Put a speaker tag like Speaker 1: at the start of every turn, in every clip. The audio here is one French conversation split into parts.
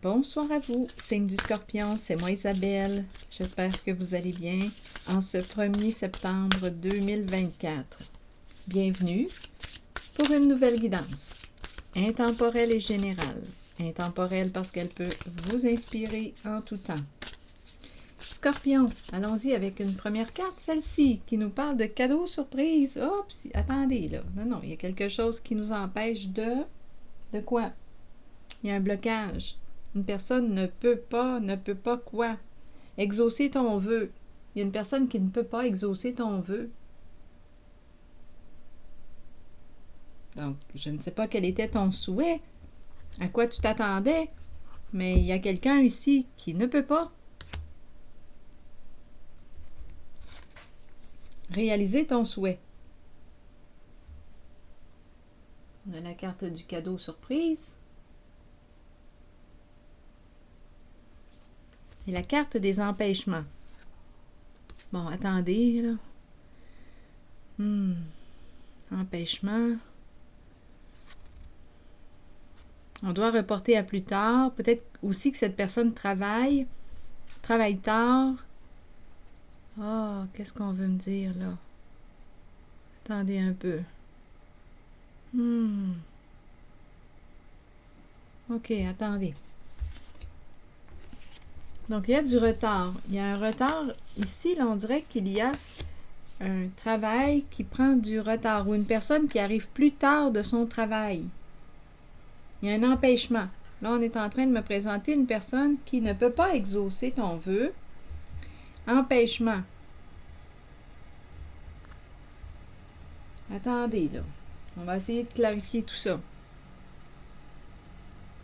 Speaker 1: Bonsoir à vous, signe du Scorpion, c'est moi Isabelle. J'espère que vous allez bien en ce 1er septembre 2024. Bienvenue pour une nouvelle guidance, intemporelle et générale. Intemporelle parce qu'elle peut vous inspirer en tout temps. Scorpion, allons-y avec une première carte, celle-ci, qui nous parle de cadeaux surprise. Oups, attendez là. Non, il y a quelque chose qui nous empêche de... De quoi? Il y a un blocage. Une personne ne peut pas quoi? Exaucer ton vœu. Il y a une personne qui ne peut pas exaucer ton vœu. Donc, je ne sais pas quel était ton souhait, à quoi tu t'attendais, mais il y a quelqu'un ici qui ne peut pas réaliser ton souhait. On a la carte du cadeau surprise. Et la carte des empêchements. Bon, attendez, là. Empêchement. On doit reporter à plus tard. Peut-être aussi que cette personne travaille tard. Ah, qu'est-ce qu'on veut me dire, là? Attendez un peu. OK, attendez. Donc, il y a du retard. Il y a un retard ici, là, on dirait qu'il y a un travail qui prend du retard ou une personne qui arrive plus tard de son travail. Il y a un empêchement. Là, on est en train de me présenter une personne qui ne peut pas exaucer ton vœu. Empêchement. Attendez, là. On va essayer de clarifier tout ça.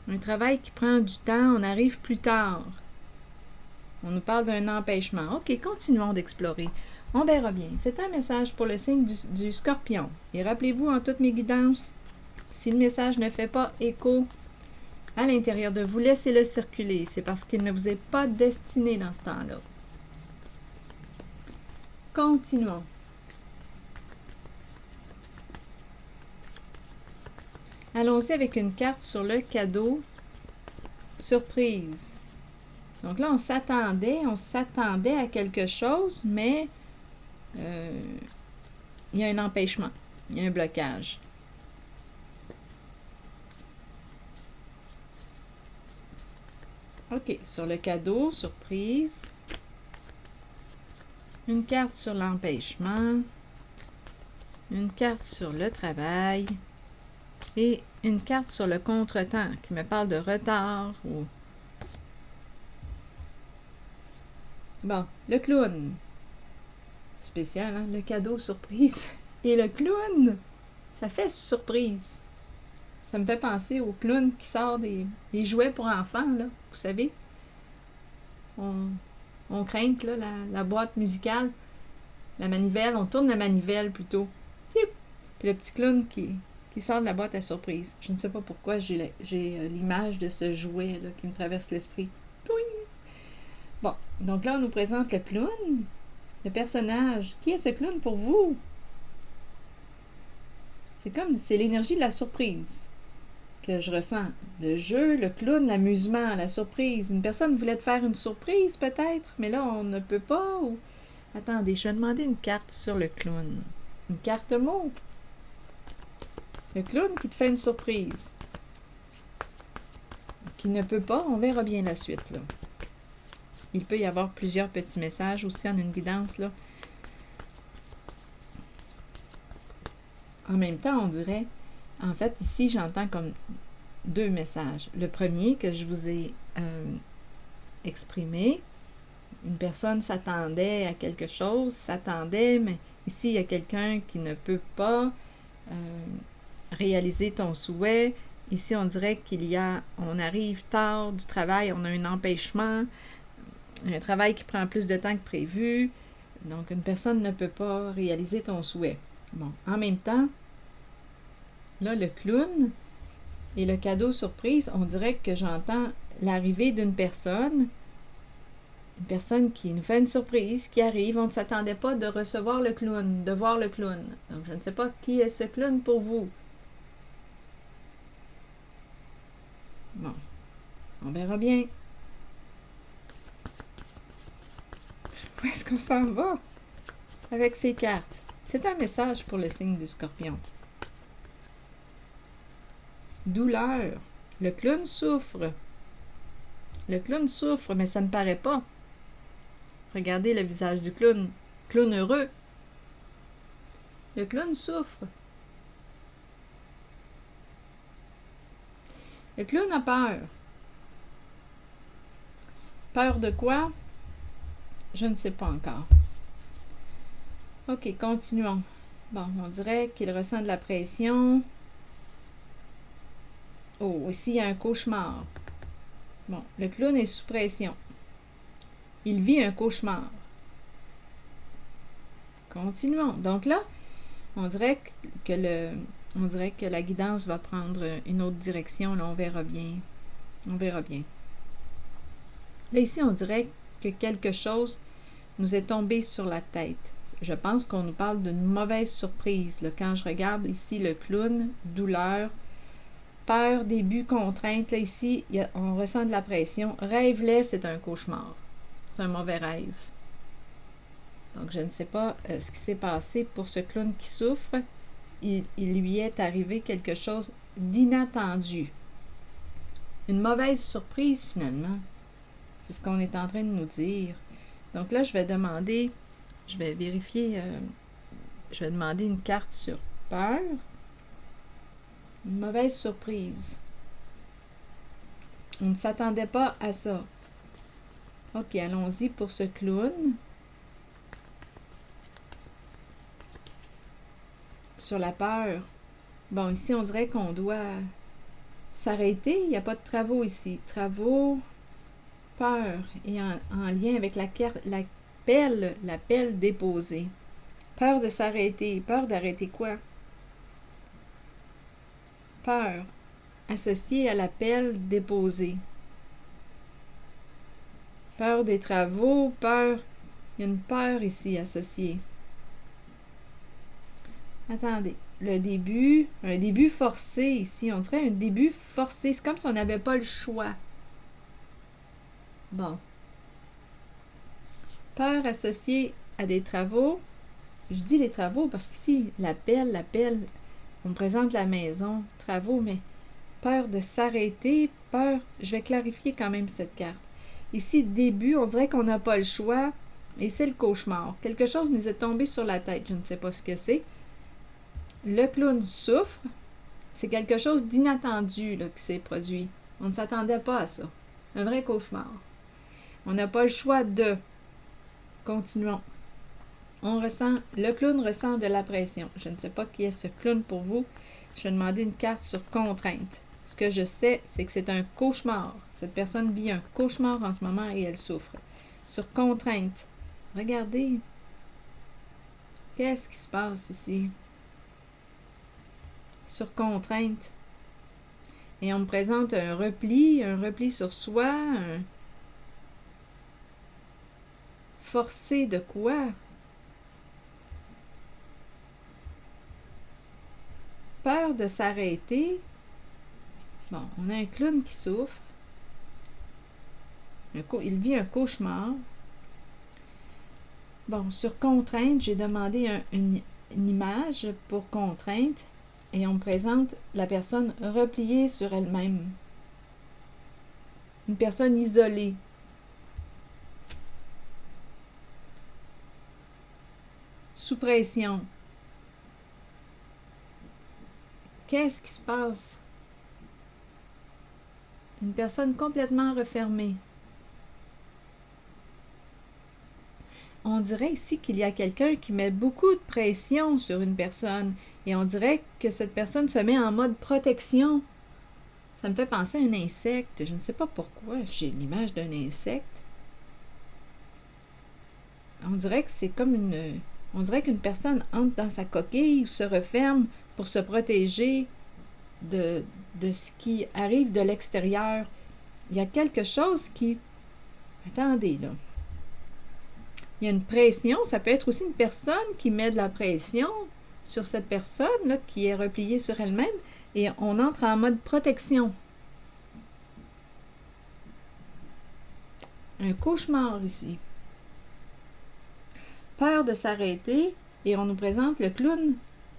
Speaker 1: Un travail qui prend du temps, on arrive plus tard. On nous parle d'un empêchement. OK, continuons d'explorer. On verra bien. C'est un message pour le signe du Scorpion. Et rappelez-vous, en toutes mes guidances, si le message ne fait pas écho à l'intérieur de vous, laissez-le circuler. C'est parce qu'il ne vous est pas destiné dans ce temps-là. Continuons. Allons-y avec une carte sur le cadeau surprise. Donc là, on s'attendait à quelque chose, mais il y a un empêchement, il y a un blocage. OK, sur le cadeau surprise, une carte sur l'empêchement, une carte sur le travail et une carte sur le contretemps qui me parle de retard ou... Bon, le clown. Spécial, hein? Le cadeau surprise. Et le clown, ça fait surprise. Ça me fait penser au clown qui sort des jouets pour enfants, là. Vous savez? On craint, là, la boîte musicale, la manivelle. On tourne la manivelle, plutôt. Puis le petit clown qui sort de la boîte à surprise. Je ne sais pas pourquoi j'ai l'image de ce jouet, là, qui me traverse l'esprit. Bon, donc là, on nous présente le clown, le personnage. Qui est ce clown pour vous? C'est l'énergie de la surprise que je ressens. Le jeu, le clown, l'amusement, la surprise. Une personne voulait te faire une surprise, peut-être, mais là, on ne peut pas. Ou... Attendez, je vais demander une carte sur le clown. Une carte mot. Le clown qui te fait une surprise. Qui ne peut pas, on verra bien la suite, là. Il peut y avoir plusieurs petits messages aussi en une guidance, là. En même temps, on dirait... En fait, ici, j'entends comme deux messages. Le premier que je vous ai exprimé, une personne s'attendait à quelque chose, mais ici, il y a quelqu'un qui ne peut pas réaliser ton souhait. Ici, on dirait on arrive tard du travail, on a un empêchement, un travail qui prend plus de temps que prévu. Donc, une personne ne peut pas réaliser ton souhait. Bon, en même temps, là, le clown et le cadeau surprise, on dirait que j'entends l'arrivée d'une personne qui nous fait une surprise, qui arrive. On ne s'attendait pas de recevoir le clown, de voir le clown. Donc, je ne sais pas qui est ce clown pour vous. Bon. On verra bien. Où est-ce qu'on s'en va avec ces cartes? C'est un message pour le signe du Scorpion. Douleur. Le clown souffre. Le clown souffre, mais ça ne paraît pas. Regardez le visage du clown. Clown heureux. Le clown souffre. Le clown a peur. Peur de quoi? Je ne sais pas encore. Ok, continuons. Bon, on dirait qu'il ressent de la pression. Oh, ici, il y a un cauchemar. Bon, le clown est sous pression. Il vit un cauchemar. Continuons. Donc là, on dirait que la guidance va prendre une autre direction. Là, on verra bien. On verra bien. Là, ici, on dirait que quelque chose nous est tombé sur la tête. Je pense qu'on nous parle d'une mauvaise surprise. Là, quand je regarde ici le clown, douleur, peur, début, contrainte. Là, ici, on ressent de la pression. Rêve-les, c'est un cauchemar. C'est un mauvais rêve. Donc, je ne sais pas ce qui s'est passé pour ce clown qui souffre. Il lui est arrivé quelque chose d'inattendu. Une mauvaise surprise, finalement. C'est ce qu'on est en train de nous dire. Donc là, je vais vérifier, je vais demander une carte sur peur. Une mauvaise surprise. On ne s'attendait pas à ça. Ok, allons-y pour ce clown. Sur la peur. Bon, ici, on dirait qu'on doit s'arrêter. Il n'y a pas de travaux ici. Travaux, peur. Et en lien avec la pelle déposée. Peur de s'arrêter. Peur d'arrêter quoi? Peur. Associée à la pelle déposée. Peur des travaux, peur. Il y a une peur ici associée. Attendez. Le début, un début forcé ici. On dirait un début forcé. C'est comme si on n'avait pas le choix. Bon. Peur associée à des travaux. Je dis les travaux parce qu'ici, la pelle, on me présente la maison, travaux, mais peur de s'arrêter, peur. Je vais clarifier quand même cette carte. Ici, début, on dirait qu'on n'a pas le choix. Et c'est le cauchemar. Quelque chose nous est tombé sur la tête. Je ne sais pas ce que c'est. Le clown souffre. C'est quelque chose d'inattendu qui s'est produit. On ne s'attendait pas à ça. Un vrai cauchemar. On n'a pas le choix de. Continuons. Le clown ressent de la pression. Je ne sais pas qui est ce clown pour vous. Je vais demander une carte sur contrainte. Ce que je sais, c'est que c'est un cauchemar. Cette personne vit un cauchemar en ce moment et elle souffre. Sur contrainte. Regardez. Qu'est-ce qui se passe ici? Sur contrainte. Et on me présente un repli sur soi, un forcé de quoi? Peur de s'arrêter. Bon, on a un clown qui souffre. Il vit un cauchemar. Bon, sur contrainte, j'ai demandé une image pour contrainte. Et on me présente la personne repliée sur elle-même. Une personne isolée. Sous pression. Qu'est-ce qui se passe? Une personne complètement refermée. On dirait ici qu'il y a quelqu'un qui met beaucoup de pression sur une personne et on dirait que cette personne se met en mode protection. Ça me fait penser à un insecte. Je ne sais pas pourquoi j'ai l'image d'un insecte. On dirait que c'est comme on dirait qu'une personne entre dans sa coquille ou se referme pour se protéger de ce qui arrive de l'extérieur. Il y a quelque chose qui... Attendez, là. Il y a une pression. Ça peut être aussi une personne qui met de la pression sur cette personne là, qui est repliée sur elle-même et on entre en mode protection. un cauchemar ici. Peur de s'arrêter, et on nous présente le clown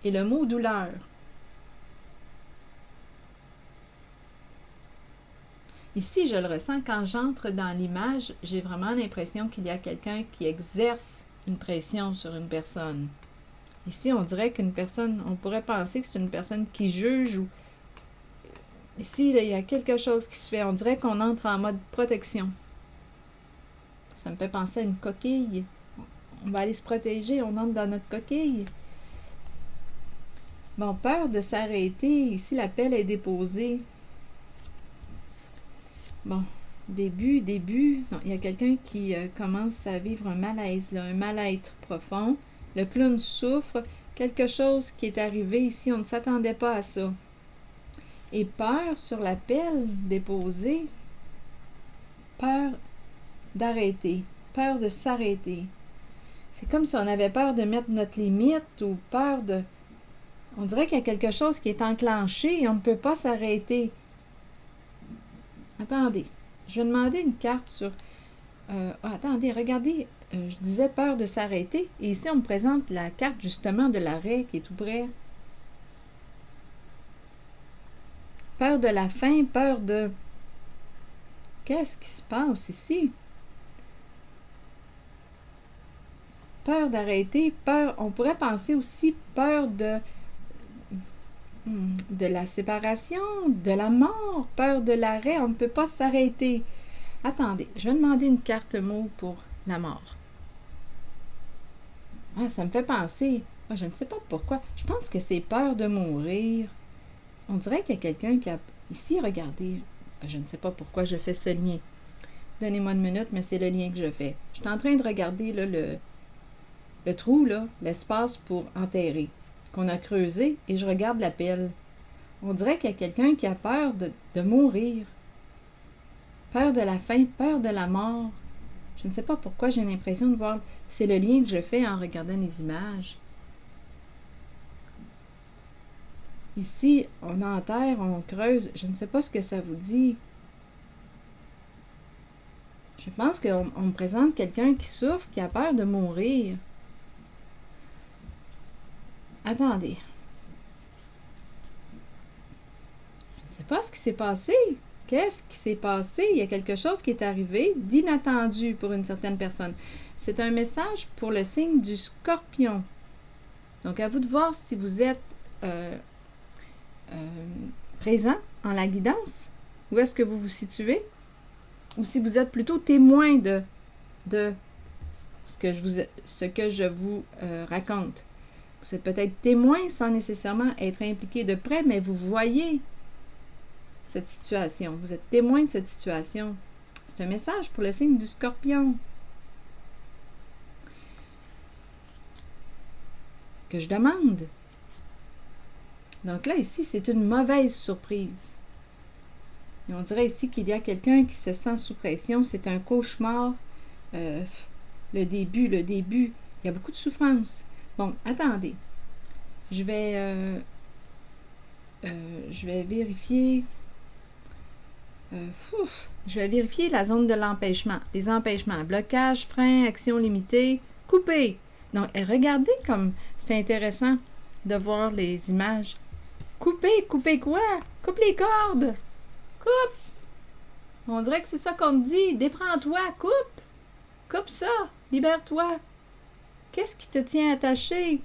Speaker 1: et le mot douleur. Ici, je le ressens quand j'entre dans l'image, j'ai vraiment l'impression qu'il y a quelqu'un qui exerce une pression sur une personne. Ici, on dirait qu'une personne, on pourrait penser que c'est une personne qui juge ou... Ici, là, il y a quelque chose qui se fait. On dirait qu'on entre en mode protection. Ça me fait penser à une coquille. On va aller se protéger, on entre dans notre coquille. Bon, peur de s'arrêter. Ici, l'appel est déposé. Bon, début. Non, il y a quelqu'un qui commence à vivre un malaise, là, un mal-être profond. Le clown souffre. Quelque chose qui est arrivé ici, on ne s'attendait pas à ça. Et peur sur l'appel déposé. Peur d'arrêter. Peur de s'arrêter. C'est comme si on avait peur de mettre notre limite ou peur de... On dirait qu'il y a quelque chose qui est enclenché et on ne peut pas s'arrêter. Attendez, je vais demander une carte sur... attendez, regardez, je disais peur de s'arrêter. Et ici, on me présente la carte justement de l'arrêt qui est tout près. Peur de la fin, peur de... Qu'est-ce qui se passe ici? Peur d'arrêter, peur... On pourrait penser aussi peur de la séparation, de la mort, peur de l'arrêt. On ne peut pas s'arrêter. Attendez, je vais demander une carte mot pour la mort. Ah, ça me fait penser... Ah, je ne sais pas pourquoi. Je pense que c'est peur de mourir. On dirait qu'il y a quelqu'un qui a... Ici, regardez, je ne sais pas pourquoi je fais ce lien. Donnez-moi une minute, mais c'est le lien que je fais. Je suis en train de regarder là, le trou, là, l'espace pour enterrer, qu'on a creusé, et je regarde la pelle. On dirait qu'il y a quelqu'un qui a peur de mourir. Peur de la fin, peur de la mort. Je ne sais pas pourquoi j'ai l'impression de voir... C'est le lien que je fais en regardant les images. Ici, on enterre, on creuse. Je ne sais pas ce que ça vous dit. Je pense qu'on me présente quelqu'un qui souffre, qui a peur de mourir. Attendez. Je ne sais pas ce qui s'est passé. Qu'est-ce qui s'est passé? Il y a quelque chose qui est arrivé d'inattendu pour une certaine personne. C'est un message pour le signe du Scorpion. Donc, à vous de voir si vous êtes présent en la guidance. Où est-ce que vous vous situez? Ou si vous êtes plutôt témoin de ce que je vous raconte. Vous êtes peut-être témoin sans nécessairement être impliqué de près, mais vous voyez cette situation. Vous êtes témoin de cette situation. C'est un message pour le signe du Scorpion. Que je demande. Donc là, ici, c'est une mauvaise surprise. Et on dirait ici qu'il y a quelqu'un qui se sent sous pression. C'est un cauchemar. Le début. Il y a beaucoup de souffrance. Bon, attendez. Je vais vérifier. Je vais vérifier la zone de l'empêchement. Les empêchements. Blocage, frein, action limitée, couper. Donc, regardez comme c'est intéressant de voir les images. Couper quoi? Coupe les cordes. Coupe. On dirait que c'est ça qu'on te dit. Déprends-toi, coupe. Coupe ça. Libère-toi. Qu'est-ce qui te tient attaché?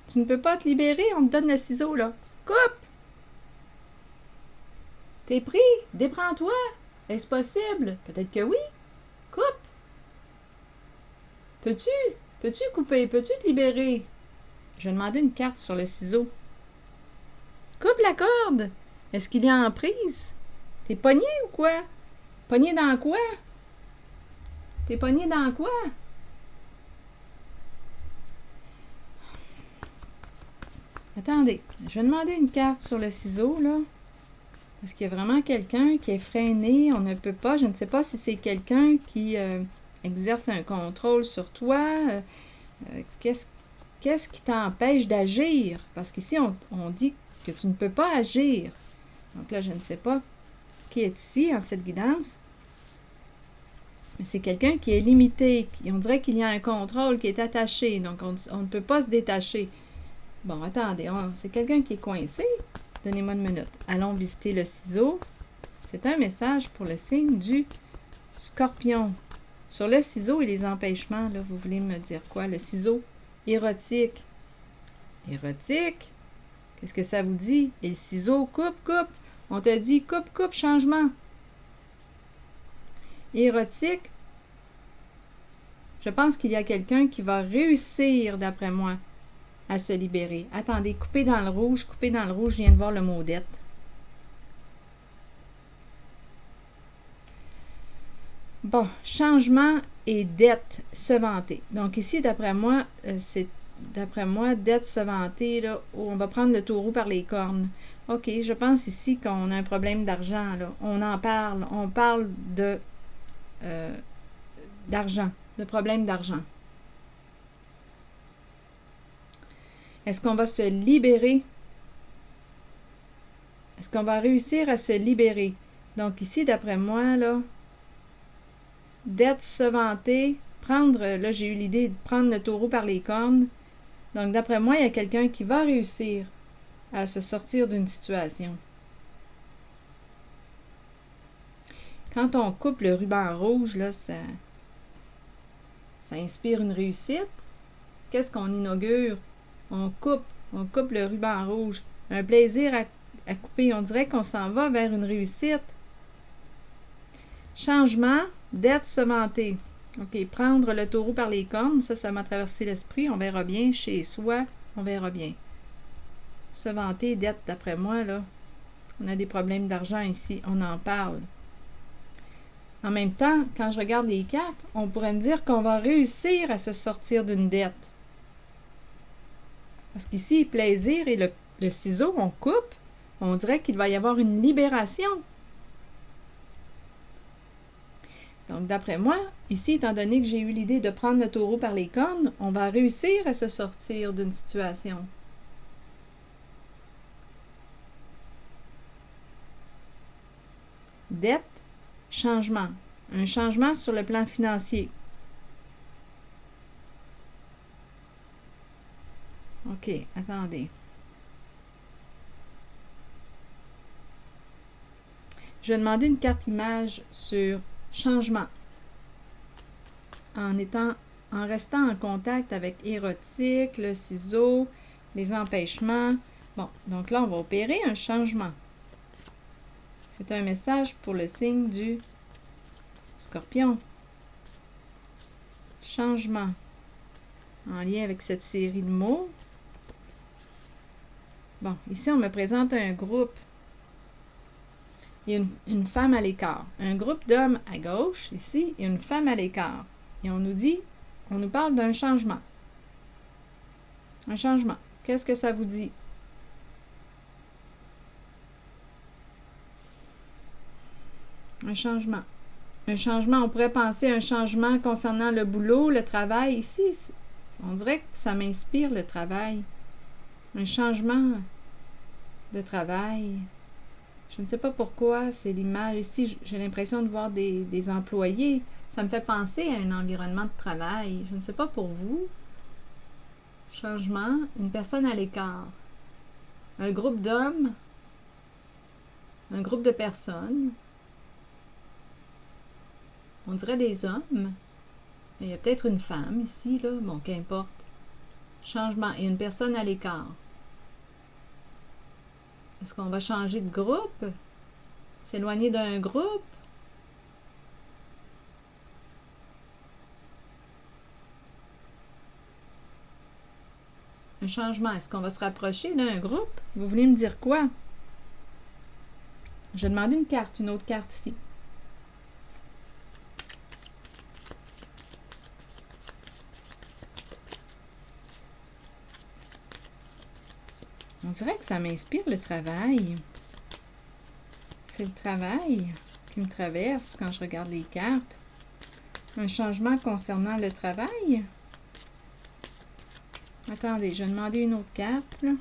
Speaker 1: Tu ne peux pas te libérer, on te donne le ciseau, là. Coupe! T'es pris? Déprends-toi! Est-ce possible? Peut-être que oui. Coupe! Peux-tu couper? Peux-tu te libérer? Je vais demander une carte sur le ciseau. Coupe la corde! Est-ce qu'il y a en prise? T'es pogné ou quoi? Pogné dans quoi? T'es pogné dans quoi? Attendez, je vais demander une carte sur le ciseau, là. Parce qu'il y a vraiment quelqu'un qui est freiné. On ne peut pas, je ne sais pas si c'est quelqu'un qui exerce un contrôle sur toi. Qu'est-ce qui t'empêche d'agir? Parce qu'ici, on dit que tu ne peux pas agir. Donc là, je ne sais pas qui est ici en cette guidance. Mais c'est quelqu'un qui est limité. On dirait qu'il y a un contrôle qui est attaché. Donc, on ne peut pas se détacher. Bon, attendez. C'est quelqu'un qui est coincé. Donnez-moi une minute. Allons visiter le ciseau. C'est un message pour le signe du Scorpion. Sur le ciseau et les empêchements, là, vous voulez me dire quoi? Le ciseau érotique. Érotique? Qu'est-ce que ça vous dit? Et le ciseau, coupe, coupe. On te dit coupe, coupe, changement. Érotique. Je pense qu'il y a quelqu'un qui va réussir, d'après moi, à se libérer. Attendez, coupez dans le rouge, je viens de voir le mot dette. Bon, changement et dette se vanter. Donc ici, d'après moi, dette se vanter, là, on va prendre le taureau par les cornes. OK, je pense ici qu'on a un problème d'argent, là. On parle de d'argent, de problème d'argent. Est-ce qu'on va se libérer? Est-ce qu'on va réussir à se libérer? Donc ici, d'après moi, là, dette se vanter, là j'ai eu l'idée de prendre le taureau par les cornes. Donc d'après moi, il y a quelqu'un qui va réussir à se sortir d'une situation. Quand on coupe le ruban rouge, là, ça inspire une réussite. Qu'est-ce qu'on inaugure? On coupe le ruban rouge. Un plaisir à couper. On dirait qu'on s'en va vers une réussite. Changement, dette se vanter. OK, prendre le taureau par les cornes, ça m'a traversé l'esprit. On verra bien. Chez soi, on verra bien. Se vanter, dette, d'après moi, là, on a des problèmes d'argent ici. On en parle. En même temps, quand je regarde les cartes, on pourrait me dire qu'on va réussir à se sortir d'une dette. Parce qu'ici, plaisir et le ciseau, on coupe, on dirait qu'il va y avoir une libération. Donc, d'après moi, ici, étant donné que j'ai eu l'idée de prendre le taureau par les cornes, on va réussir à se sortir d'une situation. Dette, changement. Un changement sur le plan financier. OK, attendez. Je vais demander une carte image sur changement. En restant en contact avec érotique, le ciseau, les empêchements. Bon, donc là, on va opérer un changement. C'est un message pour le signe du Scorpion. Changement. En lien avec cette série de mots. Bon, ici, on me présente un groupe. Il y a une femme à l'écart. Un groupe d'hommes à gauche, ici, et une femme à l'écart. Et on nous parle d'un changement. Un changement. Qu'est-ce que ça vous dit? Un changement. Un changement, on pourrait penser à un changement concernant le boulot, le travail. Ici, on dirait que ça m'inspire le travail. Un changement de travail. Je ne sais pas pourquoi, c'est l'image. Ici, j'ai l'impression de voir des employés. Ça me fait penser à un environnement de travail. Je ne sais pas pour vous. Changement, une personne à l'écart. Un groupe d'hommes. Un groupe de personnes. On dirait des hommes. Il y a peut-être une femme ici, là. Bon, qu'importe. Changement. Et une personne à l'écart. Est-ce qu'on va changer de groupe? S'éloigner d'un groupe? Un changement. Est-ce qu'on va se rapprocher d'un groupe? Vous voulez me dire quoi? Je vais demander une autre carte ici. On dirait que ça m'inspire le travail. C'est le travail qui me traverse quand je regarde les cartes. Un changement concernant le travail. Attendez, je vais demander une autre carte, là.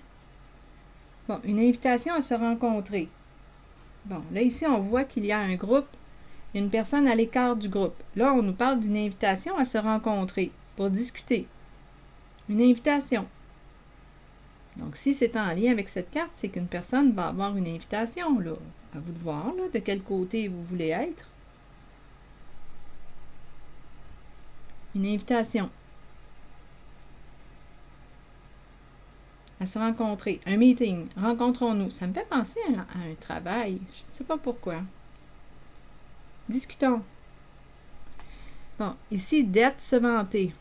Speaker 1: Bon, une invitation à se rencontrer. Bon, là, ici, on voit qu'il y a un groupe, une personne à l'écart du groupe. Là, on nous parle d'une invitation à se rencontrer pour discuter. Une invitation. Donc, si c'est en lien avec cette carte, c'est qu'une personne va avoir une invitation, là. À vous de voir, là, de quel côté vous voulez être. Une invitation à se rencontrer. Un meeting. Rencontrons-nous. Ça me fait penser à un travail. Je ne sais pas pourquoi. Discutons. Bon, ici, dette, se vanter.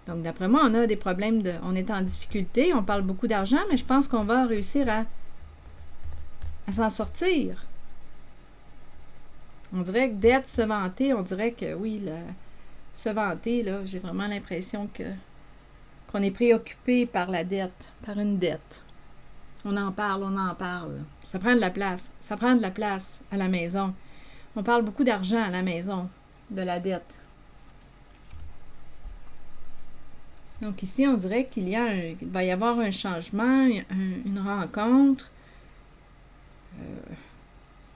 Speaker 1: Donc, d'après moi, on a des problèmes on est en difficulté, on parle beaucoup d'argent, mais je pense qu'on va réussir à s'en sortir. On dirait que dette, se vanter, on dirait que oui, se vanter, là, j'ai vraiment l'impression qu'on est préoccupé par la dette, par une dette. On en parle, on en parle. Ça prend de la place. Ça prend de la place à la maison. On parle beaucoup d'argent à la maison, de la dette. Donc ici, on dirait qu'il va y avoir un changement, une rencontre.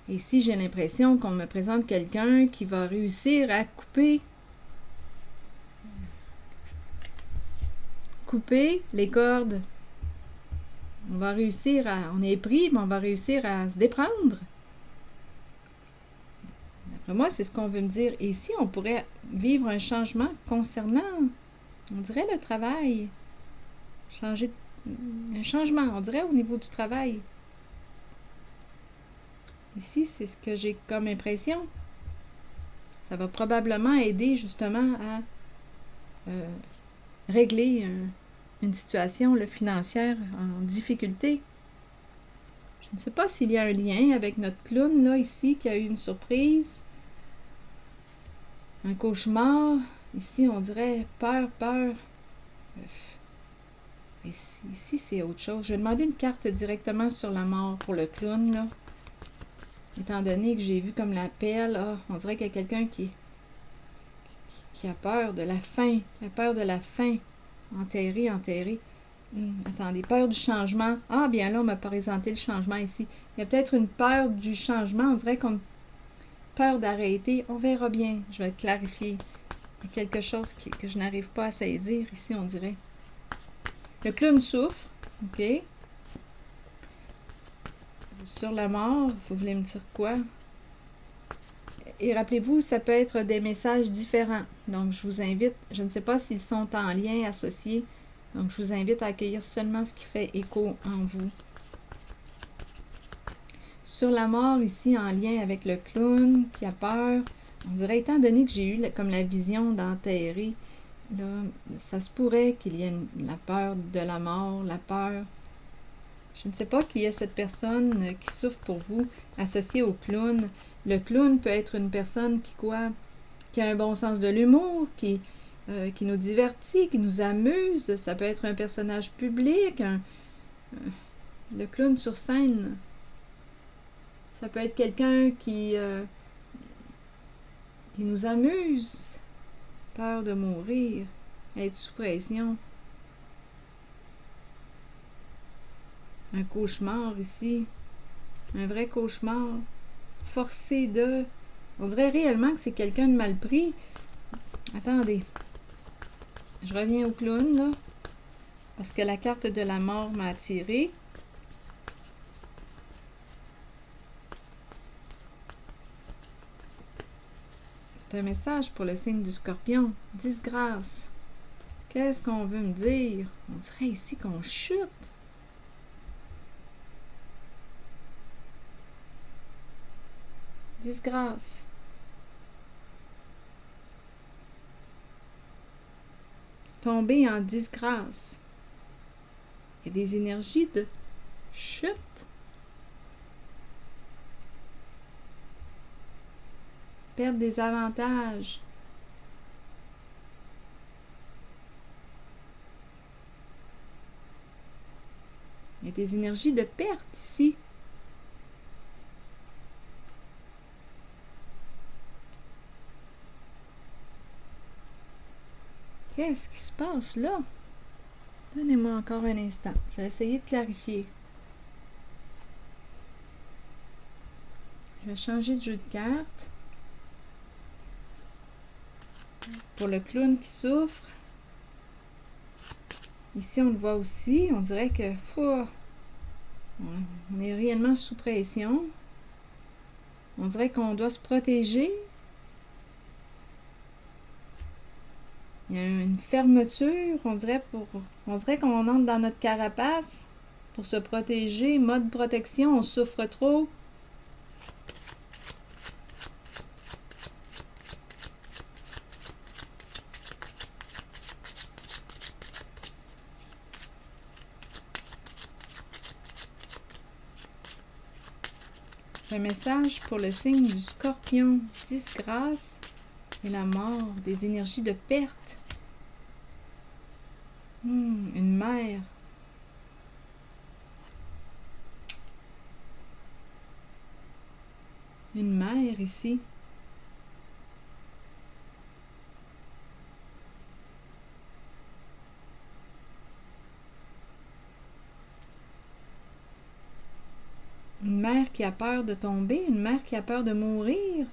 Speaker 1: Ici, j'ai l'impression qu'on me présente quelqu'un qui va réussir à couper les cordes. On va réussir on est pris, mais on va réussir à se déprendre. D'après moi, c'est ce qu'on veut me dire. Et ici, on pourrait vivre un changement concernant, on dirait, le travail. Un changement, on dirait, au niveau du travail. Ici, c'est ce que j'ai comme impression. Ça va probablement aider justement à régler une situation financière en difficulté. Je ne sais pas s'il y a un lien avec notre clown, là, ici, qui a eu une surprise. Un cauchemar. Ici, on dirait peur. Ici, c'est autre chose. Je vais demander une carte directement sur la mort pour le clown, là. Étant donné que j'ai vu comme la pelle, on dirait qu'il y a quelqu'un qui a peur de la faim. Qui a peur de la faim. Enterré. Attendez, peur du changement. Ah, bien là, on m'a présenté le changement ici. Il y a peut-être une peur du changement. On dirait qu'on a peur d'arrêter. On verra bien. Je vais le clarifier. Il y a quelque chose que je n'arrive pas à saisir ici, on dirait. Le clown souffre. OK. Sur la mort, vous voulez me dire quoi? Et rappelez-vous, ça peut être des messages différents. Donc, je vous invite, je ne sais pas s'ils sont en lien, associés. Donc, je vous invite à accueillir seulement ce qui fait écho en vous. Sur la mort, ici, en lien avec le clown qui a peur, on dirait, étant donné que j'ai eu comme la vision d'enterrer, là, ça se pourrait qu'il y ait la peur de la mort, la peur. Je ne sais pas qui est cette personne qui souffre pour vous, associée au clown. Le clown peut être une personne qui a un bon sens de l'humour, qui nous divertit, qui nous amuse. Ça peut être un personnage public, le clown sur scène. Ça peut être quelqu'un qui nous amuse. Peur de mourir, être sous pression. Un cauchemar ici. Un vrai cauchemar. Forcé de... On dirait réellement que c'est quelqu'un de mal pris. Attendez. Je reviens au clown, là. Parce que la carte de la mort m'a attirée. C'est un message pour le signe du Scorpion. Disgrâce. Qu'est-ce qu'on veut me dire? On dirait ici qu'on chute. Disgrâce. Tomber en disgrâce. Il y a des énergies de chute. Perdre des avantages. Il y a des énergies de perte ici. Qu'est-ce qui se passe là? Donnez-moi encore un instant. Je vais essayer de clarifier. Je vais changer de jeu de cartes. Pour le clown qui souffre. Ici, on le voit aussi. On dirait que on est réellement sous pression. On dirait qu'on doit se protéger. Il y a une fermeture. On dirait qu'on entre dans notre carapace pour se protéger. Mode protection, on souffre trop. Un message pour le signe du Scorpion, disgrâce et la mort, des énergies de perte. Une mère. Une mère ici. Une mère qui a peur de tomber, une mère qui a peur de mourir,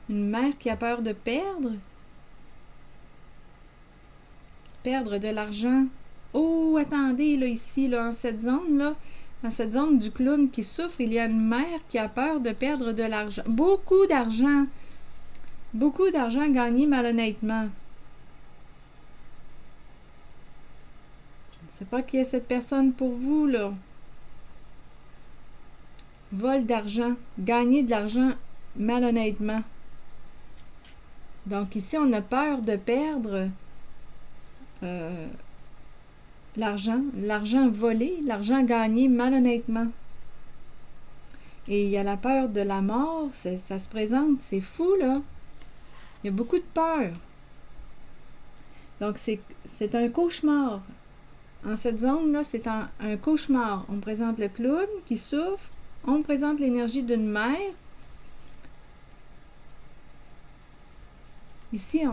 Speaker 1: une mère qui a peur de perdre. Perdre de l'argent. Oh, attendez, là, ici, là, en cette zone-là, dans cette zone du clown qui souffre, il y a une mère qui a peur de perdre de l'argent. Beaucoup d'argent. Beaucoup d'argent gagné malhonnêtement. Je ne sais pas qui est cette personne pour vous, là. Vol d'argent, gagner de l'argent malhonnêtement. Donc ici, on a peur de perdre l'argent volé, l'argent gagné malhonnêtement. Et il y a la peur de la mort, ça se présente, c'est fou là. Il y a beaucoup de peur. Donc c'est un cauchemar. En cette zone-là, c'est un cauchemar. On présente le clown qui souffre. On présente l'énergie d'une mère. Ici,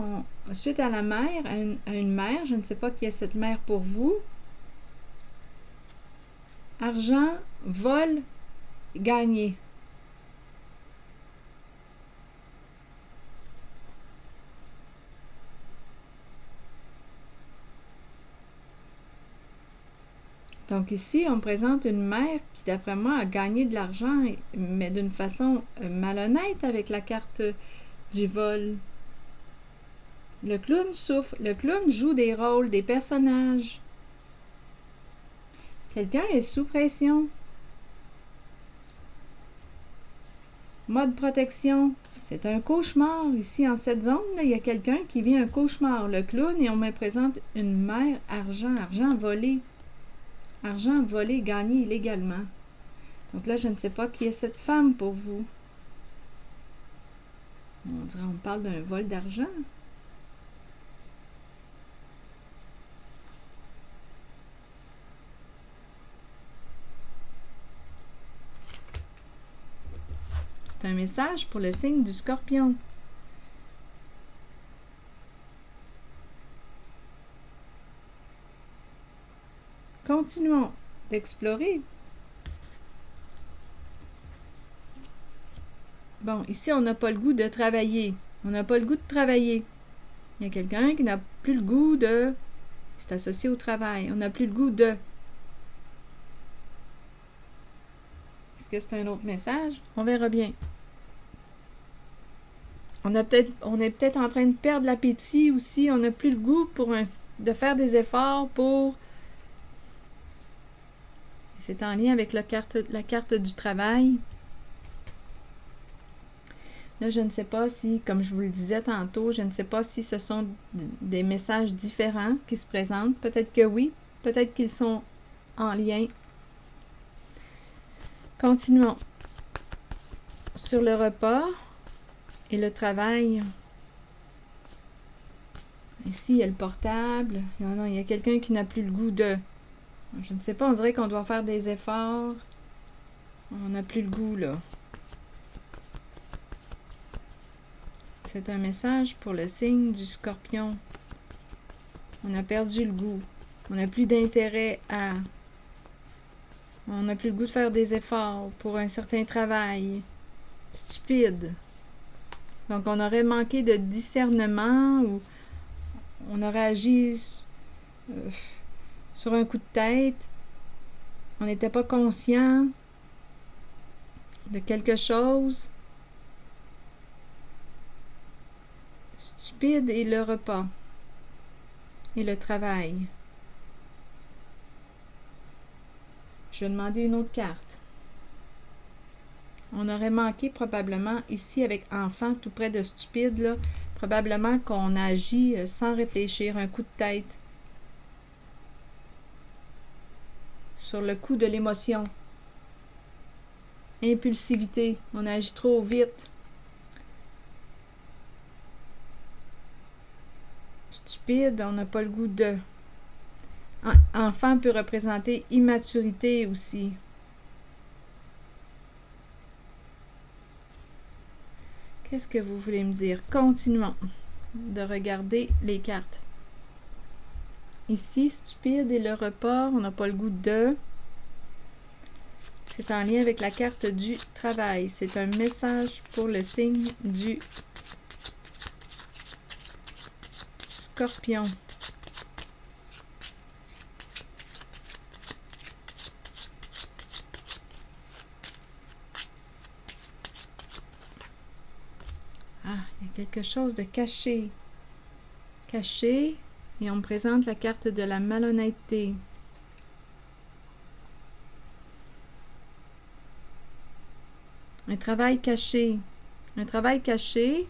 Speaker 1: suite à la mère, à une mère, je ne sais pas qui est cette mère pour vous. Argent, vol, gagné. Donc ici, on présente une mère qui, d'après moi, a gagné de l'argent, mais d'une façon malhonnête avec la carte du vol. Le clown souffre. Le clown joue des rôles, des personnages. Quelqu'un est sous pression. Mode protection. C'est un cauchemar. Ici, en cette zone, là, il y a quelqu'un qui vit un cauchemar. Le clown, et on me présente une mère argent volé. Argent volé, gagné illégalement. Donc là, je ne sais pas qui est cette femme pour vous. On parle d'un vol d'argent. C'est un message pour le signe du Scorpion. Continuons d'explorer. Bon, ici, on n'a pas le goût de travailler. On n'a pas le goût de travailler. Il y a quelqu'un qui n'a plus le goût de... C'est associé au travail. On n'a plus le goût de... Est-ce que c'est un autre message? On verra bien. On est peut-être en train de perdre l'appétit aussi. On n'a plus le goût de faire des efforts pour... C'est en lien avec la carte du travail. Là, je ne sais pas si, comme je vous le disais tantôt, je ne sais pas si ce sont des messages différents qui se présentent. Peut-être que oui, peut-être qu'ils sont en lien. Continuons. Sur le repas et le travail. Ici, il y a le portable. Non, il y a quelqu'un qui n'a plus le goût de... Je ne sais pas, on dirait qu'on doit faire des efforts. On n'a plus le goût, là. C'est un message pour le signe du Scorpion. On a perdu le goût. On n'a plus d'intérêt à... On n'a plus le goût de faire des efforts pour un certain travail. stupide. Donc, on aurait manqué de discernement ou on aurait agi sur un coup de tête. On n'était pas conscient de quelque chose. Stupide et le repas et le travail. Je vais demander une autre carte. On aurait manqué probablement ici avec enfant tout près de stupide, là, probablement qu'on agit sans réfléchir, un coup de tête. Sur le coup de l'émotion. Impulsivité, on agit trop vite. Stupide, on n'a pas le goût de. Enfant peut représenter immaturité aussi. Qu'est-ce que vous voulez me dire? Continuons de regarder les cartes. Ici, stupide et le repas, on n'a pas le goût de. C'est en lien avec la carte du travail. C'est un message pour le signe du Scorpion. Ah, il y a quelque chose de caché. Caché. Et on me présente la carte de la malhonnêteté. Un travail caché. Un travail caché.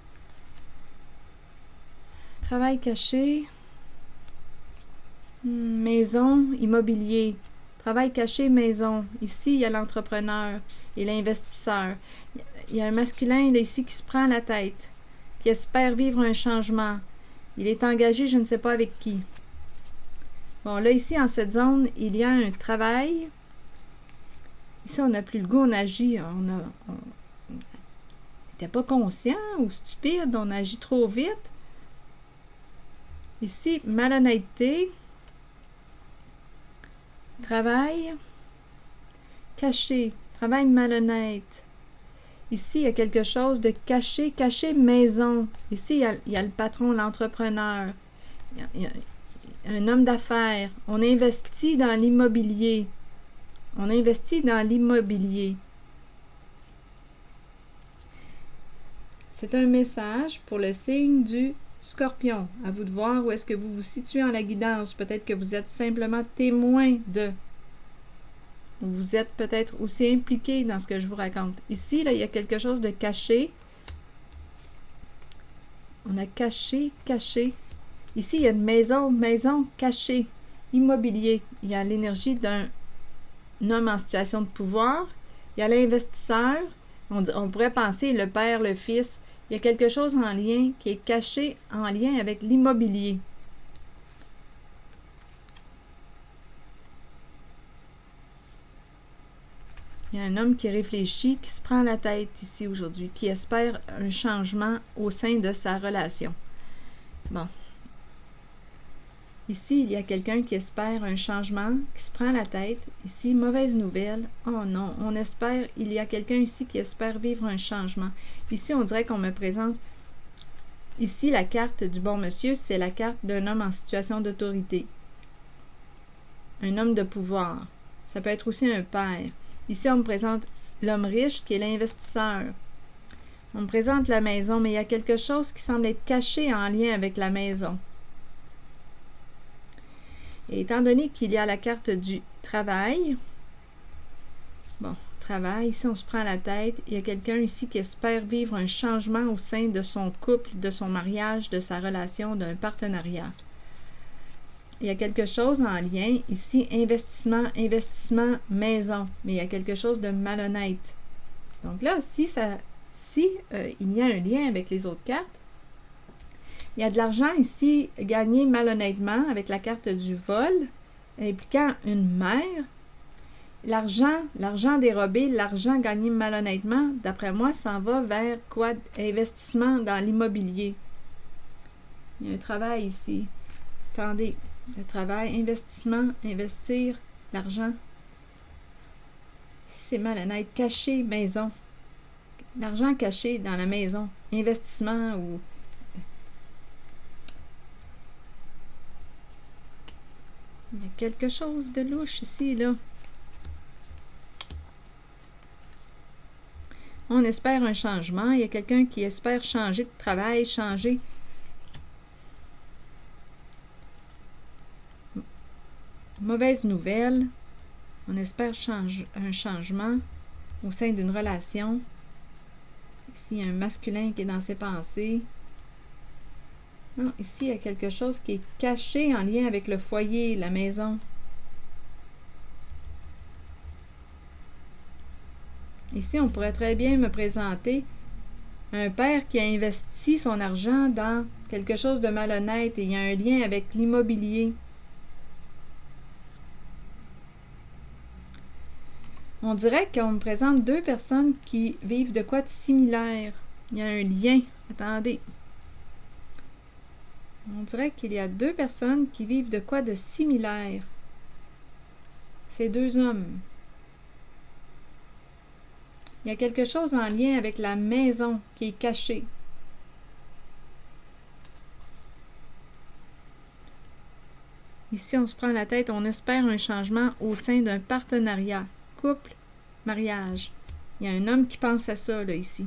Speaker 1: Travail caché. Maison, immobilier. Travail caché, maison. Ici, il y a l'entrepreneur et l'investisseur. Il y a un masculin là, ici qui se prend la tête, qui espère vivre un changement. Il est engagé, je ne sais pas avec qui. Bon, là, ici, en cette zone, il y a un travail. Ici, on n'a plus le goût, on agit. On n'était pas conscient ou stupide, on agit trop vite. Ici, malhonnêteté. Travail caché. Travail malhonnête. Ici, il y a quelque chose de caché. Caché, maison. Ici, il y a le patron, l'entrepreneur. Il y a un homme d'affaires. On investit dans l'immobilier. On investit dans l'immobilier. C'est un message pour le signe du Scorpion. À vous de voir où est-ce que vous vous situez en la guidance. Peut-être que vous êtes simplement témoin de. Vous êtes peut-être aussi impliqué dans ce que je vous raconte. Ici, là, il y a quelque chose de caché. On a caché, caché. Ici, il y a une maison, maison cachée, immobilier. Il y a l'énergie d'un homme en situation de pouvoir. Il y a l'investisseur. On pourrait penser le père, le fils. Il y a quelque chose en lien qui est caché en lien avec l'immobilier. Il y a un homme qui réfléchit, qui se prend la tête ici aujourd'hui, qui espère un changement au sein de sa relation. Bon. Ici, il y a quelqu'un qui espère un changement, qui se prend la tête. Ici, mauvaise nouvelle. Oh non, on espère, il y a quelqu'un ici qui espère vivre un changement. Ici, on dirait qu'on me présente, ici, la carte du bon monsieur, c'est la carte d'un homme en situation d'autorité. Un homme de pouvoir. Ça peut être aussi un père. Ici, on me présente l'homme riche qui est l'investisseur. On me présente la maison, mais il y a quelque chose qui semble être caché en lien avec la maison. Et étant donné qu'il y a la carte du travail, bon, travail, ici on se prend la tête, il y a quelqu'un ici qui espère vivre un changement au sein de son couple, de son mariage, de sa relation, d'un partenariat. Il y a quelque chose en lien, ici, investissement, investissement, maison, mais il y a quelque chose de malhonnête. Donc là, si il y a un lien avec les autres cartes, il y a de l'argent ici gagné malhonnêtement avec la carte du vol, impliquant une mère. L'argent dérobé, l'argent gagné malhonnêtement, d'après moi, s'en va vers quoi? Investissement dans l'immobilier. Il y a un travail ici. Attendez, le travail, investissement, investir, l'argent. C'est malhonnête, caché, maison. l'argent caché dans la maison, investissement ou... Il y a quelque chose de louche ici, là. On espère un changement. Il y a quelqu'un qui espère changer de travail, changer... Mauvaise nouvelle. On espère un changement au sein d'une relation. Ici, il y a un masculin qui est dans ses pensées. Non, ici, il y a quelque chose qui est caché en lien avec le foyer, la maison. Ici, on pourrait très bien me présenter un père qui a investi son argent dans quelque chose de malhonnête et il y a un lien avec l'immobilier. On dirait qu'on me présente deux personnes qui vivent de quoi de similaire. Il y a un lien. Attendez. On dirait qu'il y a deux personnes qui vivent de quoi de similaire. Ces deux hommes. Il y a quelque chose en lien avec la maison qui est cachée. Ici, on se prend la tête, on espère un changement au sein d'un partenariat. Couple, mariage. Il y a un homme qui pense à ça, là, ici.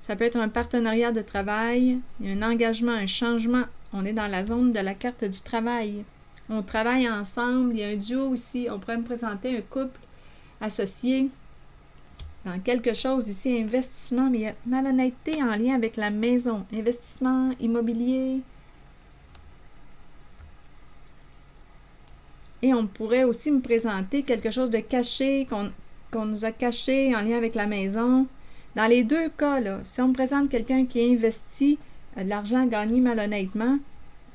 Speaker 1: Ça peut être un partenariat de travail, il y a un engagement, un changement. On est dans la zone de la carte du travail. On travaille ensemble, il y a un duo ici. On pourrait me présenter un couple associé dans quelque chose ici, investissement, mais il y a malhonnêteté en lien avec la maison. Investissement, immobilier. Et on pourrait aussi me présenter quelque chose de caché, qu'on nous a caché en lien avec la maison. Dans les deux cas, là, si on me présente quelqu'un qui investit de l'argent gagné malhonnêtement,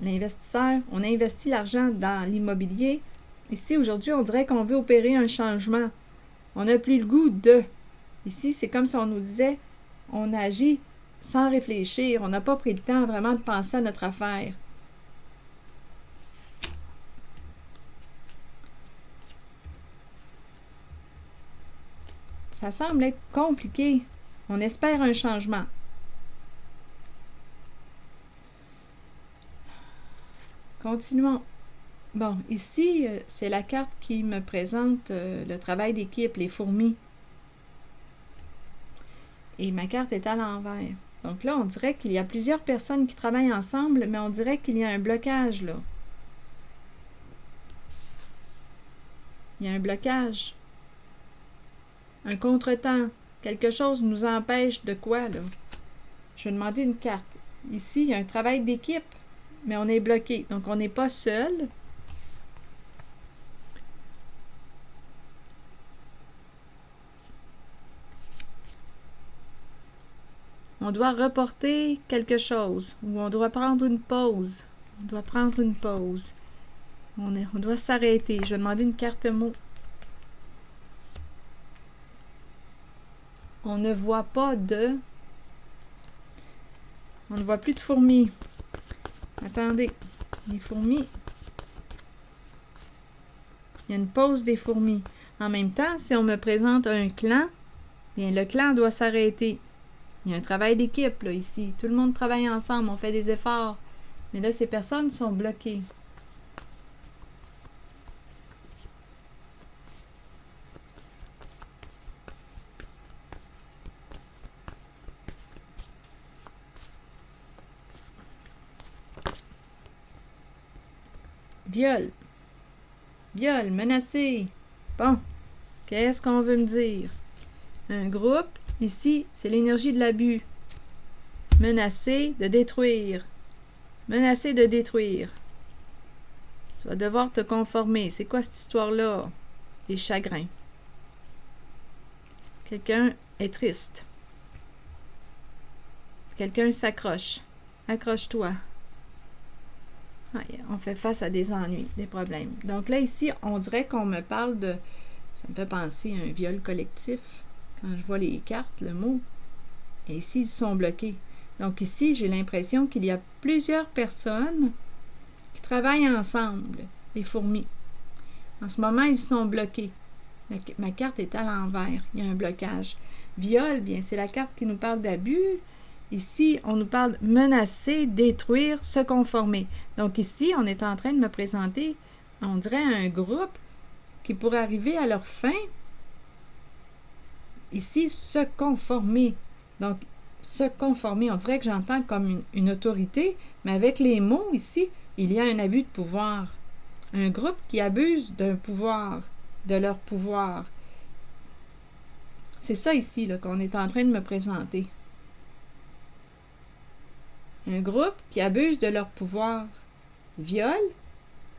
Speaker 1: l'investisseur, on investit l'argent dans l'immobilier. Ici, aujourd'hui, on dirait qu'on veut opérer un changement. On n'a plus le goût de. Ici, c'est comme si on nous disait, on agit sans réfléchir. On n'a pas pris le temps vraiment de penser à notre affaire. Ça semble être compliqué. On espère un changement. Continuons. Bon, ici, c'est la carte qui me présente le travail d'équipe, les fourmis. Et ma carte est à l'envers. Donc là, on dirait qu'il y a plusieurs personnes qui travaillent ensemble, mais on dirait qu'il y a un blocage, là. Il y a un blocage. Un contretemps. Quelque chose nous empêche de quoi, là? Je vais demander une carte. Ici, il y a un travail d'équipe, mais on est bloqué. Donc, on n'est pas seul. On doit reporter quelque chose, ou on doit prendre une pause. On doit prendre une pause. On doit s'arrêter. Je vais demander une carte mot. On ne voit pas de... On ne voit plus de fourmis. Attendez. Les fourmis. Il y a une pause des fourmis. En même temps, si on me présente un clan, bien le clan doit s'arrêter. Il y a un travail d'équipe, là, ici. Tout le monde travaille ensemble, on fait des efforts. Mais là, ces personnes sont bloquées. Viol. Viol, menacé. Bon, qu'est-ce qu'on veut me dire? Un groupe, ici, c'est l'énergie de l'abus. Menacé de détruire. Menacé de détruire. Tu vas devoir te conformer. C'est quoi cette histoire-là? Les chagrins. Quelqu'un est triste. Quelqu'un s'accroche. Accroche-toi. On fait face à des ennuis, des problèmes. Donc là, ici, on dirait qu'on me parle de... Ça me fait penser à un viol collectif. Quand je vois les cartes, le mot. Et ici, ils sont bloqués. Donc ici, j'ai l'impression qu'il y a plusieurs personnes qui travaillent ensemble, les fourmis. En ce moment, ils sont bloqués. Ma carte est à l'envers. Il y a un blocage. Viol, bien, c'est la carte qui nous parle d'abus. Ici, on nous parle menacer, détruire, se conformer. Donc ici, on est en train de me présenter, on dirait, un groupe qui pourrait arriver à leur fin. Ici, se conformer. Donc, se conformer, on dirait que j'entends comme une autorité, mais avec les mots ici, il y a un abus de pouvoir. Un groupe qui abuse d'un pouvoir, de leur pouvoir. C'est ça ici là, qu'on est en train de me présenter. Un groupe qui abuse de leur pouvoir. Viol,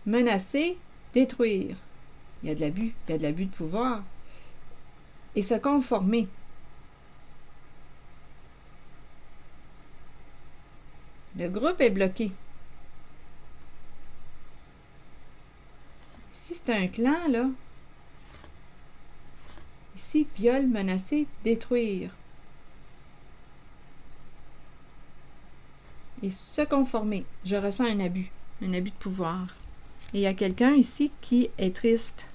Speaker 1: menacer, détruire. Il y a de l'abus de pouvoir. Et se conformer. Le groupe est bloqué. Ici, c'est un clan, là. Ici, viol, menacer, détruire. Et se conformer. Je ressens un abus de pouvoir. Et il y a quelqu'un ici qui est triste.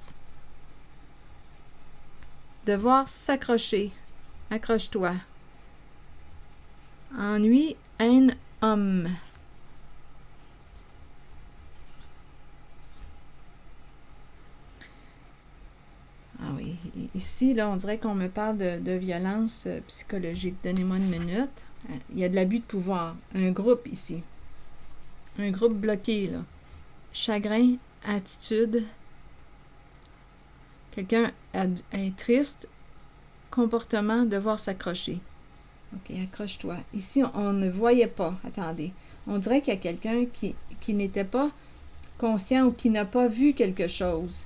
Speaker 1: Devoir s'accrocher. Accroche-toi. Ennui, haine, homme. Ah oui, ici, là, on dirait qu'on me parle de violence psychologique. Donnez-moi une minute. Il y a de l'abus de pouvoir. Un groupe ici. Un groupe bloqué, là. Chagrin, attitude. Quelqu'un est triste. Comportement, devoir s'accrocher. OK, accroche-toi. Ici, on ne voyait pas. Attendez. On dirait qu'il y a quelqu'un qui n'était pas conscient ou qui n'a pas vu quelque chose.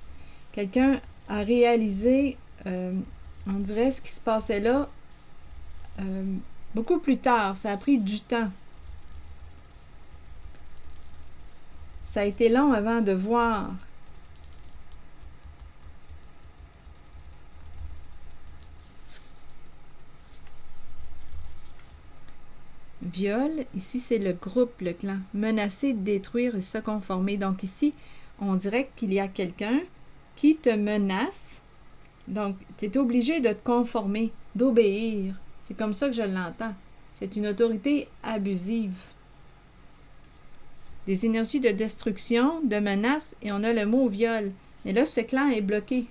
Speaker 1: Quelqu'un a réalisé, on dirait, ce qui se passait là beaucoup plus tard. Ça a pris du temps. Ça a été long avant de voir. Viol, ici c'est le groupe, le clan. Menacer, détruire et se conformer. Donc ici, on dirait qu'il y a quelqu'un qui te menace. Donc, tu es obligé de te conformer, d'obéir. C'est comme ça que je l'entends. C'est une autorité abusive. Des énergies de destruction, de menace, et on a le mot viol. Mais là, ce clan est bloqué.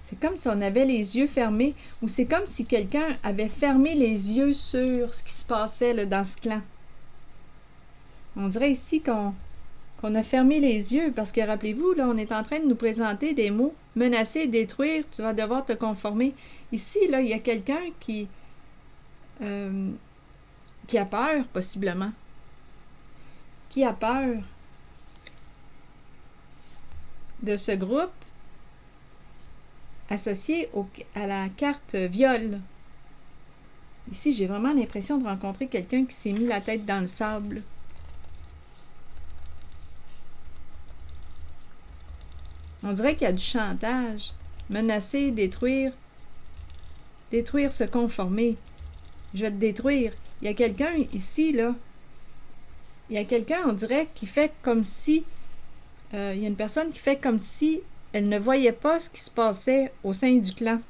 Speaker 1: C'est comme si on avait les yeux fermés, ou c'est comme si quelqu'un avait fermé les yeux sur ce qui se passait là, dans ce clan. On dirait ici qu'on a fermé les yeux, parce que rappelez-vous, là, on est en train de nous présenter des mots. Menacer, détruire, tu vas devoir te conformer. Ici, là, il y a quelqu'un qui a peur, possiblement. Qui a peur de ce groupe associé à la carte viol. Ici, j'ai vraiment l'impression de rencontrer quelqu'un qui s'est mis la tête dans le sable. On dirait qu'il y a du chantage. Menacer, détruire. Détruire, se conformer. Je vais te détruire. Il y a quelqu'un ici, là. Il y a quelqu'un, on dirait, qui fait comme si... il y a une personne qui fait comme si elle ne voyait pas ce qui se passait au sein du clan.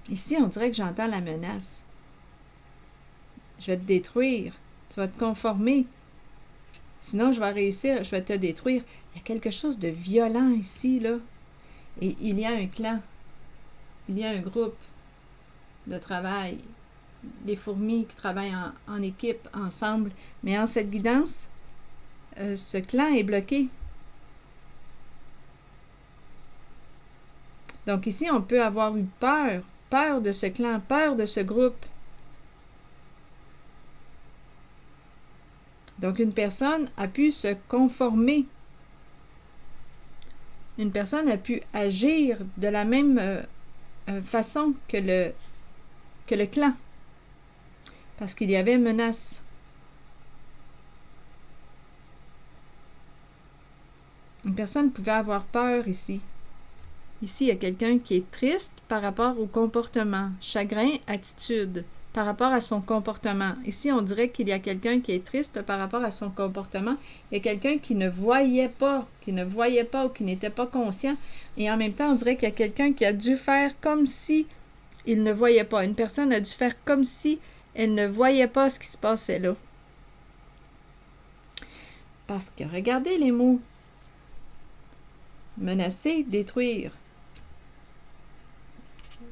Speaker 1: Ici, on dirait que j'entends la menace. Je vais te détruire. Tu vas te conformer. Sinon, je vais réussir, je vais te détruire. Il y a quelque chose de violent ici, là. Et il y a un clan. Il y a un groupe de travail. Des fourmis qui travaillent en équipe, ensemble. Mais en cette guidance, ce clan est bloqué. Donc ici, on peut avoir eu peur. Peur de ce clan, peur de ce groupe. Donc une personne a pu se conformer. Une personne a pu agir de la même façon que le clan. Parce qu'il y avait menace. Une personne pouvait avoir peur ici. Ici, il y a quelqu'un qui est triste par rapport au comportement. Chagrin, attitude, par rapport à son comportement. Ici, on dirait qu'il y a quelqu'un qui est triste par rapport à son comportement. Il y a quelqu'un qui ne voyait pas ou qui n'était pas conscient. Et en même temps, on dirait qu'il y a quelqu'un qui a dû faire comme si il ne voyait pas. Une personne a dû faire comme si elle ne voyait pas ce qui se passait là. Parce que regardez les mots. Menacer, détruire.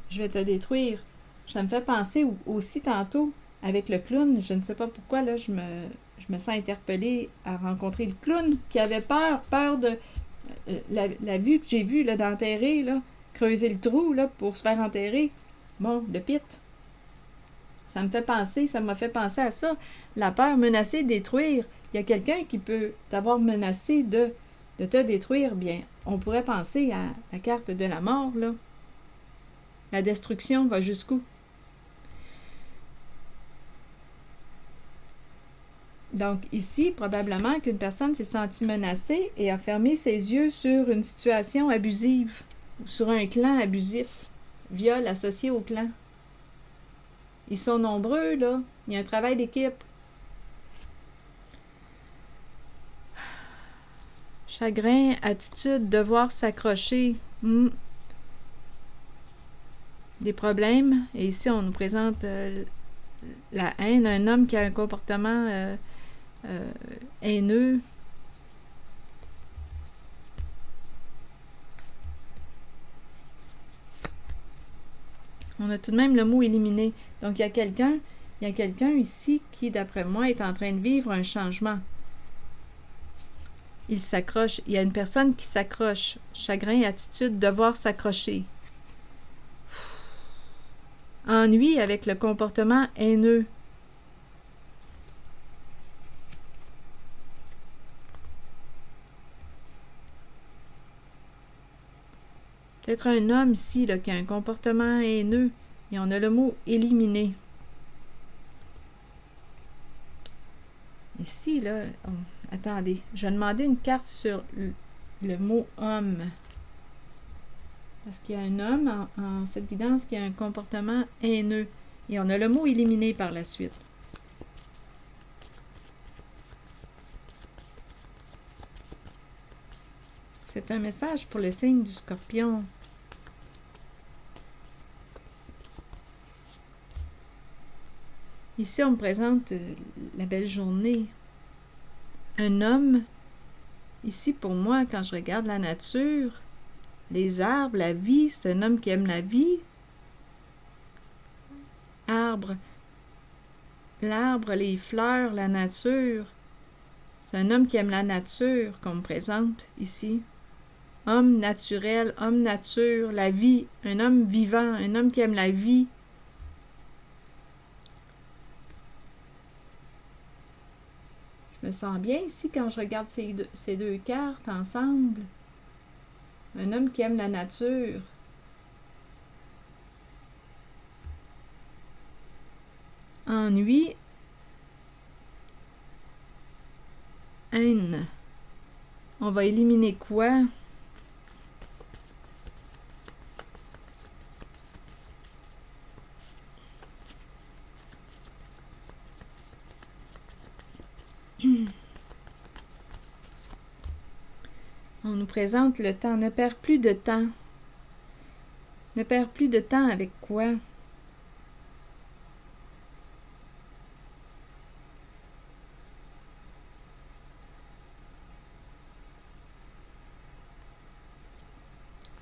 Speaker 1: Je vais te détruire. Ça me fait penser aussi tantôt avec le clown. Je ne sais pas pourquoi, là, je me sens interpellée à rencontrer le clown qui avait peur de la vue que j'ai vue là, d'enterrer, là, creuser le trou là, pour se faire enterrer. Bon, le pit. Ça m'a fait penser à ça. La peur, menacer, détruire. Il y a quelqu'un qui peut t'avoir menacé de te détruire. Bien, on pourrait penser à la carte de la mort, là. La destruction va jusqu'où? Donc ici, probablement qu'une personne s'est sentie menacée et a fermé ses yeux sur une situation abusive, sur un clan abusif, viol associé au clan. Ils sont nombreux, là. Il y a un travail d'équipe. Chagrin, attitude, devoir s'accrocher. Des problèmes. Et ici, on nous présente la haine. Un homme qui a un comportement haineux. On a tout de même le mot éliminé. Donc, il y a quelqu'un ici qui, d'après moi, est en train de vivre un changement. Il s'accroche. Il y a une personne qui s'accroche. Chagrin, attitude, devoir s'accrocher. Ennui avec le comportement haineux. Peut-être un homme ici là, qui a un comportement haineux. Et on a le mot éliminer. Ici, là, attendez, je vais demander une carte sur le mot homme. Parce qu'il y a un homme en cette guidance qui a un comportement haineux. Et on a le mot éliminer par la suite. C'est un message pour le signe du Scorpion. Ici, on me présente la belle journée. Un homme, ici pour moi, quand je regarde la nature, les arbres, la vie, c'est un homme qui aime la vie. L'arbre, les fleurs, la nature. C'est un homme qui aime la nature qu'on me présente ici. Homme naturel, homme nature, la vie, un homme vivant, un homme qui aime la vie. Je me sens bien ici quand je regarde ces deux cartes ensemble. Un homme qui aime la nature. Ennui. Haine. On va éliminer quoi? On nous présente le temps. Ne perds plus de temps. Ne perds plus de temps avec quoi?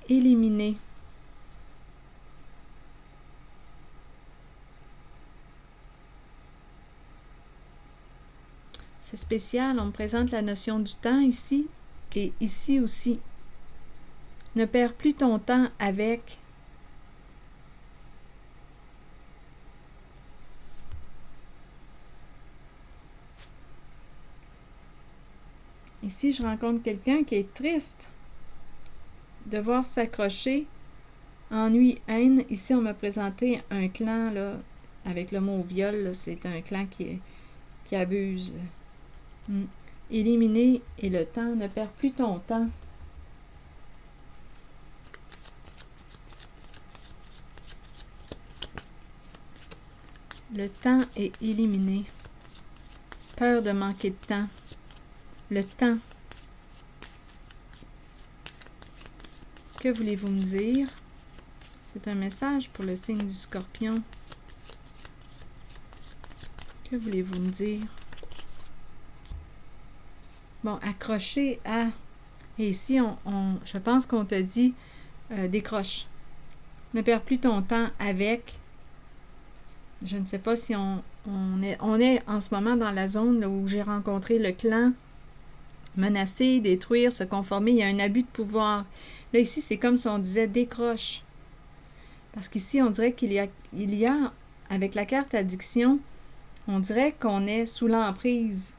Speaker 1: Éliminer. C'est spécial, on me présente la notion du temps ici et ici aussi. Ne perds plus ton temps avec. Ici, je rencontre quelqu'un qui est triste. Devoir s'accrocher. Ennui, haine. Ici, on m'a présenté un clan, là, avec le mot viol. C'est un clan qui abuse. Éliminer et le temps. Ne perds plus ton temps. Le temps est éliminé. Peur de manquer de temps. Le temps. Que voulez-vous me dire? C'est un message pour le signe du Scorpion. Que voulez-vous me dire? Bon, accroché à... Et ici, je pense qu'on te dit décroche. Ne perds plus ton temps avec... Je ne sais pas si on est en ce moment dans la zone là, où j'ai rencontré le clan. Menacer, détruire, se conformer. Il y a un abus de pouvoir. Là, ici, c'est comme si on disait décroche. Parce qu'ici, on dirait qu'il y a, avec la carte addiction, on dirait qu'on est sous l'emprise.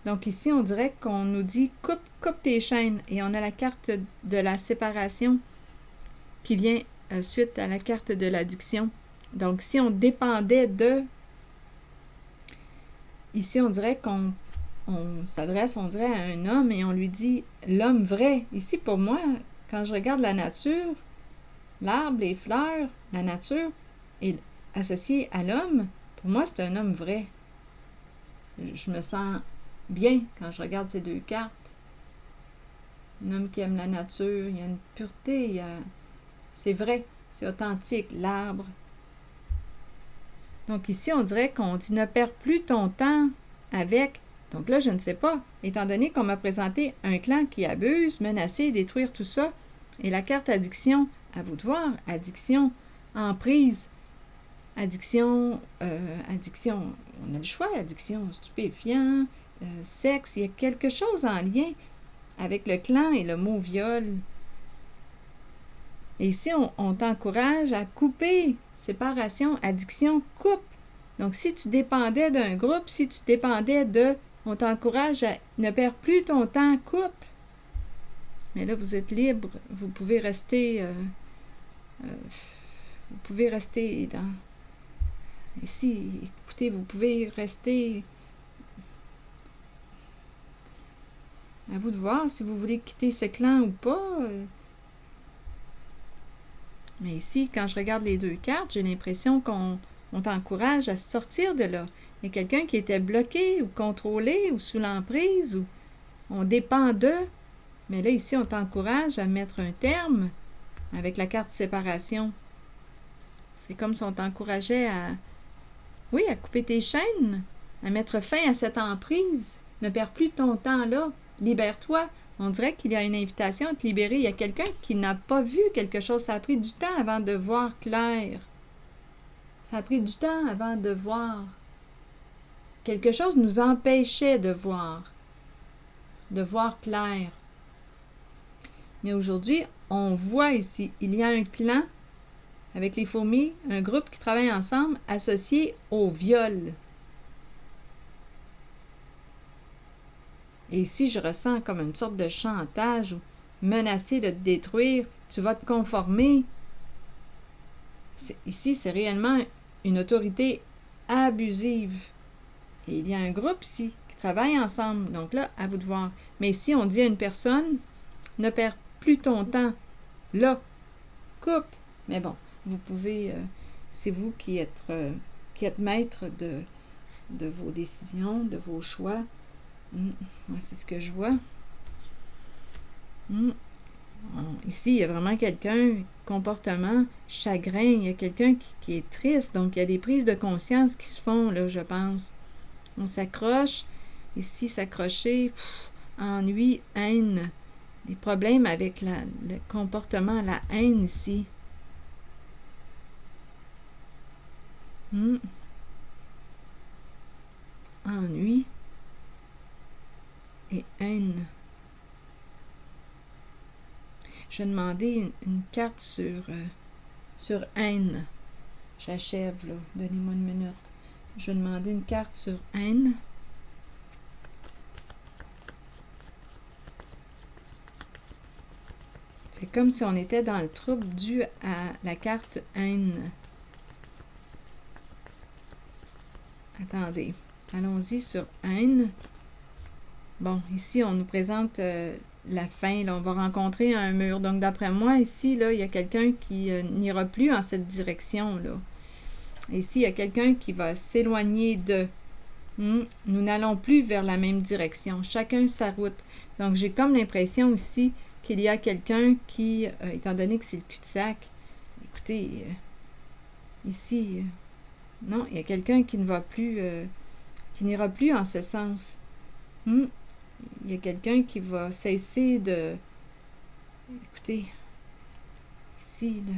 Speaker 1: Donc ici, on dirait qu'on nous dit coupe tes chaînes. Et on a la carte de la séparation qui vient suite à la carte de l'addiction. Donc si on dépendait de... Ici, on dirait qu'on s'adresse, on dirait à un homme et on lui dit l'homme vrai. Ici, pour moi, quand je regarde la nature, l'arbre, les fleurs, la nature, et associé à l'homme, pour moi, c'est un homme vrai. Je me sens bien quand je regarde ces deux cartes. Un homme qui aime la nature, il y a une pureté, c'est vrai, c'est authentique, l'arbre. Donc ici, on dirait qu'on dit ne perds plus ton temps avec... Donc là, je ne sais pas, étant donné qu'on m'a présenté un clan qui abuse, menacer, détruire tout ça, et la carte addiction, à vous de voir, addiction, emprise, addiction, on a le choix, addiction, stupéfiant, sexe, il y a quelque chose en lien avec le clan et le mot viol. Et ici, on t'encourage à couper, séparation, addiction, coupe. Donc, si tu dépendais d'un groupe, si tu dépendais de... On t'encourage à ne perdre plus ton temps, coupe. Mais là, vous êtes libre. Vous pouvez rester... vous pouvez rester dans... Ici, écoutez, vous pouvez rester... À vous de voir si vous voulez quitter ce clan ou pas. Mais ici, quand je regarde les deux cartes, j'ai l'impression qu'on t'encourage à sortir de là. Il y a quelqu'un qui était bloqué ou contrôlé ou sous l'emprise ou on dépend d'eux. Mais là, ici, on t'encourage à mettre un terme avec la carte séparation. C'est comme si on t'encourageait à... Oui, à couper tes chaînes, à mettre fin à cette emprise. Ne perds plus ton temps là. Libère-toi. On dirait qu'il y a une invitation à te libérer. Il y a quelqu'un qui n'a pas vu quelque chose. Ça a pris du temps avant de voir clair. Ça a pris du temps avant de voir. Quelque chose nous empêchait de voir clair. Mais aujourd'hui, on voit ici, il y a un clan avec les fourmis, un groupe qui travaille ensemble associé au viol. Et ici, je ressens comme une sorte de chantage ou menacé de te détruire, tu vas te conformer. Ici, c'est réellement une autorité abusive. Et il y a un groupe ici qui travaille ensemble. Donc là, à vous de voir. Mais ici, on dit à une personne, ne perds plus ton temps. Là, coupe. Mais bon, vous pouvez, c'est vous qui êtes maître de vos décisions, de vos choix. Moi, c'est ce que je vois. Ici, il y a vraiment quelqu'un, comportement, chagrin, il y a quelqu'un qui est triste, donc il y a des prises de conscience qui se font, là, je pense. On s'accroche, ici, s'accrocher, ennui, haine, des problèmes avec le comportement, la haine ici. Ennui et haine. Je vais demander une carte sur haine. J'achève, là. Donnez-moi une minute. Je vais demander une carte sur haine. C'est comme si on était dans le trouble dû à la carte haine. Attendez. Allons-y sur haine. Bon, ici, on nous présente la fin. Là, on va rencontrer un mur. Donc, d'après moi, ici, là, il y a quelqu'un qui n'ira plus en cette direction-là. Et ici, il y a quelqu'un qui va s'éloigner de... Nous n'allons plus vers la même direction. Chacun sa route. Donc, j'ai comme l'impression ici qu'il y a quelqu'un qui, étant donné que c'est le cul-de-sac, écoutez, ici, non, il y a quelqu'un qui ne va plus, qui n'ira plus en ce sens. Il y a quelqu'un qui va cesser de... Écoutez, ici, là,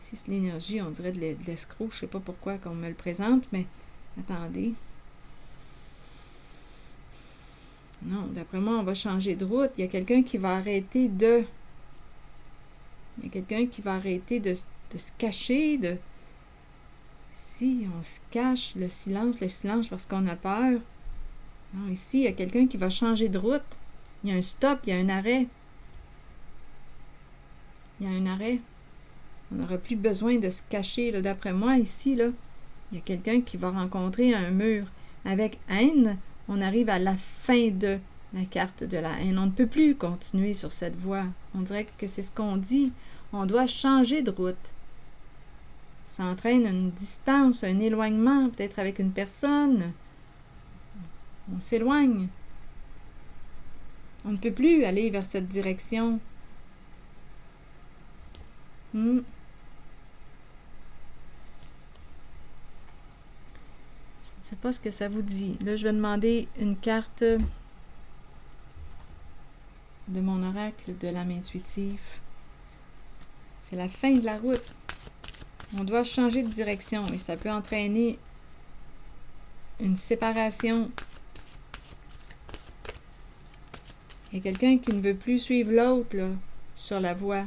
Speaker 1: ici c'est l'énergie, on dirait de l'escroc, je ne sais pas pourquoi qu'on me le présente, mais attendez. Non, d'après moi, on va changer de route. Il y a quelqu'un qui va arrêter de... Il y a quelqu'un qui va arrêter de se cacher, de... Si on se cache, le silence parce qu'on a peur. Non, ici, il y a quelqu'un qui va changer de route. Il y a un stop, il y a un arrêt. Il y a un arrêt. On n'aura plus besoin de se cacher. Là, d'après moi, ici, là, il y a quelqu'un qui va rencontrer un mur. Avec haine, on arrive à la fin de la carte de la haine. On ne peut plus continuer sur cette voie. On dirait que c'est ce qu'on dit. On doit changer de route. Ça entraîne une distance, un éloignement, peut-être avec une personne. On s'éloigne. On ne peut plus aller vers cette direction. Je ne sais pas ce que ça vous dit. Là, je vais demander une carte de mon oracle de l'âme intuitive. C'est la fin de la route. On doit changer de direction et ça peut entraîner une séparation. Il y a quelqu'un qui ne veut plus suivre l'autre là, sur la voie.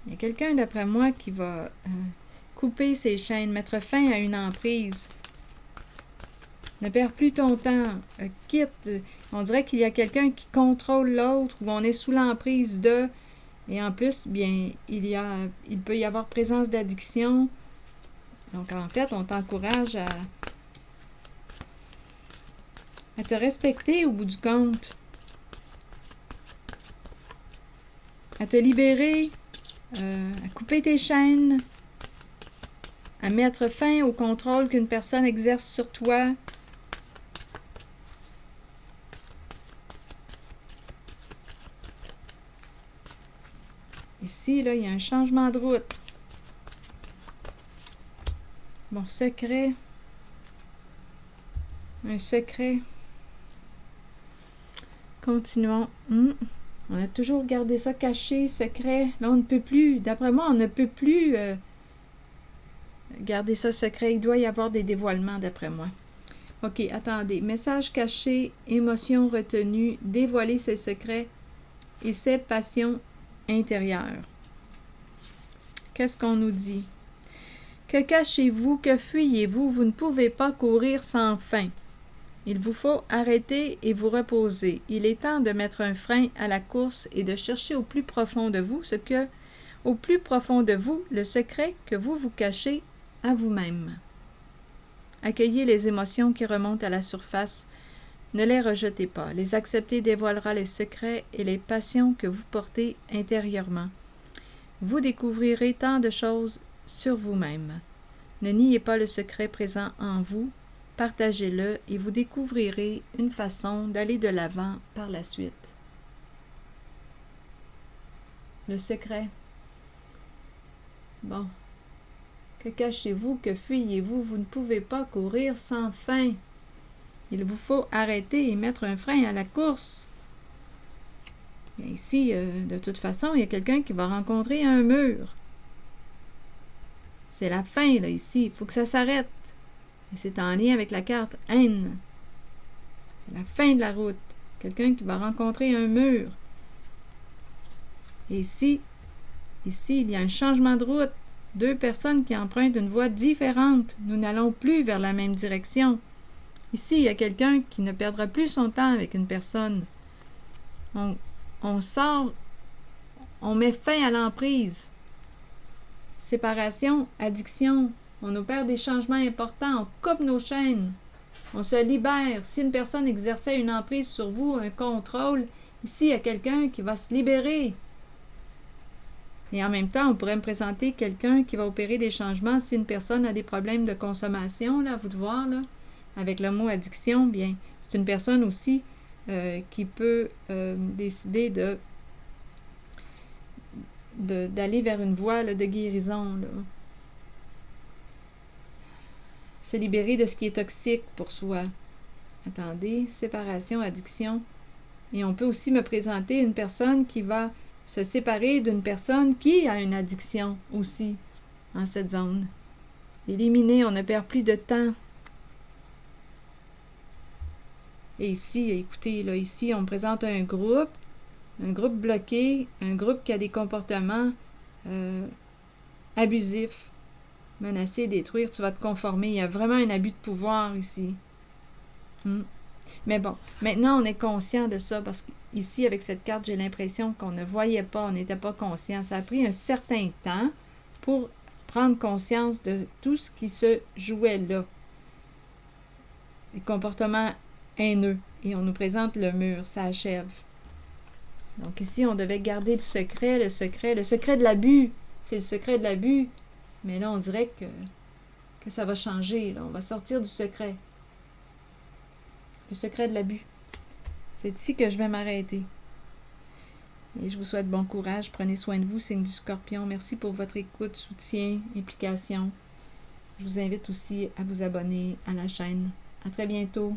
Speaker 1: Il y a quelqu'un, d'après moi, qui va couper ses chaînes, mettre fin à une emprise. Ne perds plus ton temps. Quitte. On dirait qu'il y a quelqu'un qui contrôle l'autre ou on est sous l'emprise de... Et en plus, bien, il peut y avoir présence d'addiction. Donc, en fait, on t'encourage à te respecter au bout du compte. À te libérer, à couper tes chaînes, à mettre fin au contrôle qu'une personne exerce sur toi. Ici, là, il y a un changement de route. Bon, secret. Un secret. Continuons. On a toujours gardé ça caché, secret. Là, on ne peut plus. D'après moi, on ne peut plus garder ça secret. Il doit y avoir des dévoilements, d'après moi. OK, attendez. Message caché, émotion retenue, dévoiler ses secrets et ses passions intérieures. Qu'est-ce qu'on nous dit? Que cachez-vous? Que fuyez-vous? Vous ne pouvez pas courir sans fin. Il vous faut arrêter et vous reposer. Il est temps de mettre un frein à la course et de chercher au plus profond de vous le secret que vous vous cachez à vous-même. Accueillez les émotions qui remontent à la surface. Ne les rejetez pas. Les accepter dévoilera les secrets et les passions que vous portez intérieurement. Vous découvrirez tant de choses sur vous-même. Ne niez pas le secret présent en vous. Partagez-le et vous découvrirez une façon d'aller de l'avant par la suite. Le secret. Bon. Que cachez-vous? Que fuyez-vous? Vous ne pouvez pas courir sans fin. Il vous faut arrêter et mettre un frein à la course. Bien ici, de toute façon, il y a quelqu'un qui va rencontrer un mur. C'est la fin, là, ici. Il faut que ça s'arrête. Et c'est en lien avec la carte haine. C'est la fin de la route. Quelqu'un qui va rencontrer un mur. Et ici, il y a un changement de route. Deux personnes qui empruntent une voie différente. Nous n'allons plus vers la même direction. Ici, il y a quelqu'un qui ne perdra plus son temps avec une personne. On sort, on met fin à l'emprise. Séparation, addiction, on opère des changements importants, on coupe nos chaînes, on se libère. Si une personne exerçait une emprise sur vous, un contrôle, ici, il y a quelqu'un qui va se libérer. Et en même temps, on pourrait me présenter quelqu'un qui va opérer des changements si une personne a des problèmes de consommation, là, à vous de voir, là, avec le mot addiction, bien, c'est une personne aussi qui peut décider d'aller vers une voie là, de guérison, là. Se libérer de ce qui est toxique pour soi. Attendez, séparation, addiction. Et on peut aussi me présenter une personne qui va se séparer d'une personne qui a une addiction aussi en cette zone. Éliminer, on ne perd plus de temps. Et ici, écoutez, là, ici, on me présente un groupe bloqué, un groupe qui a des comportements abusifs, menacer, détruire, tu vas te conformer. Il y a vraiment un abus de pouvoir ici. Mais bon, maintenant on est conscient de ça parce qu'ici, avec cette carte, j'ai l'impression qu'on ne voyait pas, on n'était pas conscient. Ça a pris un certain temps pour prendre conscience de tout ce qui se jouait là. Les comportements haineux. Et on nous présente le mur, ça achève. Donc ici, on devait garder le secret de l'abus. C'est le secret de l'abus. Mais là, on dirait que ça va changer. Là. On va sortir du secret. Le secret de l'abus. C'est ici que je vais m'arrêter. Et je vous souhaite bon courage. Prenez soin de vous, signe du Scorpion. Merci pour votre écoute, soutien, implication. Je vous invite aussi à vous abonner à la chaîne. À très bientôt.